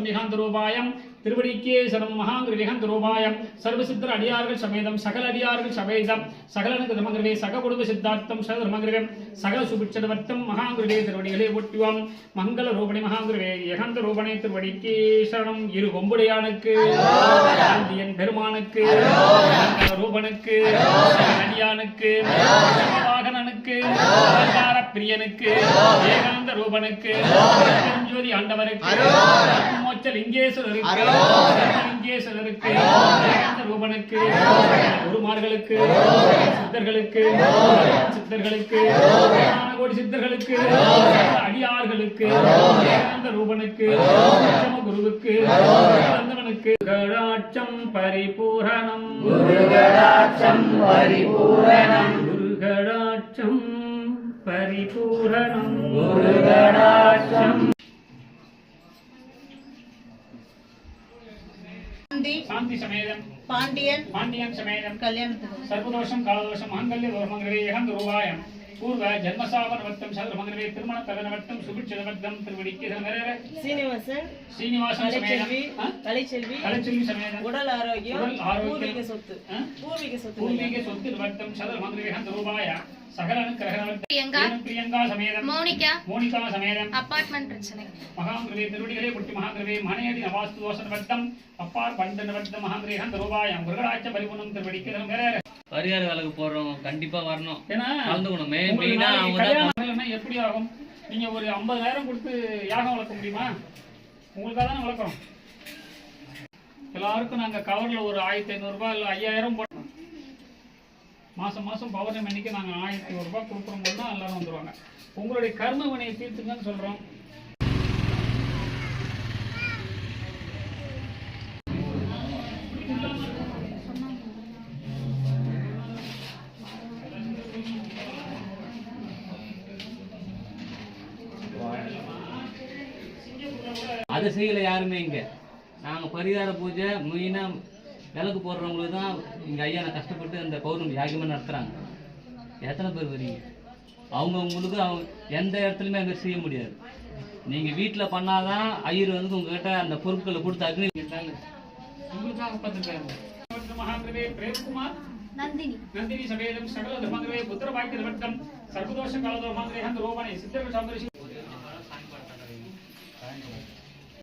ஏகாந்தரூபாயம் திருவடிக்கே சரணம் மகாங்கிரி ஏகாந்தரூபாயம் சர்வசித்தர் அடியார்கள் சமேதம் சகல அடியார்கள் சமேதம் சகலனுக்கு தர்மகிரவே சக குடும்ப சித்தார்த்தம் சக தர்மகிரவே சகல சுபிட்சதவர்த்தம் மகாங்கிரிவே திருவடிகளே ஒட்டுவாம் மங்கள ரூபணி மகாங்கிரிவே ஏகாந்த ரூபணை திருவடிக்கே சரணம் இரு கொம்புடையானுக்கு ஆந்தியன் பெருமானுக்கு ரூபனுக்கு அடியானுக்கு வாகனனுக்கு பிரியனுக்கு ஏகாந்த ரூபனுக்கு ஜோதி ஆண்டவருக்கு மோட்ச லிங்கேஸ்வரருக்கு லிங்கேஸ்வரருக்கு ஏகாந்த ரூபனுக்கு குருமார்களுக்கு சித்தர்களுக்கு சித்தர்களுக்கு கோடி சித்தர்களுக்கு அடியார்களுக்கு ஏகாந்த ரூபனுக்கு குருவுக்கு வந்தவனுக்கு கடாட்சம் பரிபூரணம் குருகடாட்சம் பரிபூரணம் குருகடாட்சம் பரிபூரணம் குருகடாட்சம் சாந்தி சமேதம் பாண்டியன் சமேதம் கல்யாணத்துக்கு சர்வதோஷம் காலதோஷம் மாங்கல்ய தோஷமங்களே ஏகாந்த ரூபாயம் பூர்வ ஜன்மசாபன வர்த்தம் சதுரமங்களே திருமண தகன வர்த்தம் சுபிட்சத வர்த்தம் திருவடிக்கு சீனிவாசன் சமேதம் கலைச்செல்வி சமேதம் உடல் ஆரோக்கியம் பூர்வீக சொத்து வர்த்தம் சதுரமங்களே ஏகாந்த ரூபாய பிரியங்கா சமேதம் மோனிகா சமேதம் அபார்ட்மெண்ட் பிரச்சனை மகாங்கிரவே திருவடிகளே புட்டி மகாங்கிரவே மனையடி நவாஸ்து தோஷன வர்த்தம் அப்பார் பண்டன வர்த்தம் மகாங்கிரே ஏகாந்த ரூபாயம் குருகடாட்ச பரிபூர்ணம் திருவடிக்கு பரிகார வேலைக்கு போறோம் கண்டிப்பா வரணும் ஏன்னா கலந்துக்கணும் மெயினா அவங்க எப்படி ஆகும் நீங்க ஒரு 50,000 கொடுத்து யாகம் வளர்க்க முடியுமா உங்களுக்காக தானே வளர்க்குறோம் எல்லாருக்கும் நாங்க கவர்ல ஒரு 1500 ரூபாய் இல்ல 5000 போட்டோம் மாசம் பௌர்ணமி அன்னைக்கு நாங்க 1100 ரூபாய் கொடுக்குறோம் போது தான் எல்லாரும் வந்துருவாங்க உங்களுடைய கர்ம வினையை தீர்த்துங்கன்னு சொல்றோம் அதை செய்யல யாருமே இங்க நாங்க பரிகார பூஜை மெயினா விளக்கு போடுறவங்களுக்கு தான் இங்க ஐயா நான் கஷ்டப்பட்டு அந்த பௌர்ணமி யாகமே நடத்துறாங்க எத்தனை பேர் வரீங்க அவங்களுக்கு அவங்க எந்த இடத்துலையுமே அங்கே செய்ய முடியாது நீங்க வீட்டுல பண்ணாதான் ஐயர் வந்து உங்ககிட்ட அந்த பொருட்களை கொடுத்து அக்னி உங்களுக்காக மகாங்கிரவே பிரேம்குமார் நந்தினி சமேதம் சகல தர்மங்கிரவே புத்திர பாக்கிய வர்த்தம் சர்வதோஷ காலதோ மகாங்கிரே ஏகாந்த ரூபணை சித்தர்கள் சௌந்தர்ய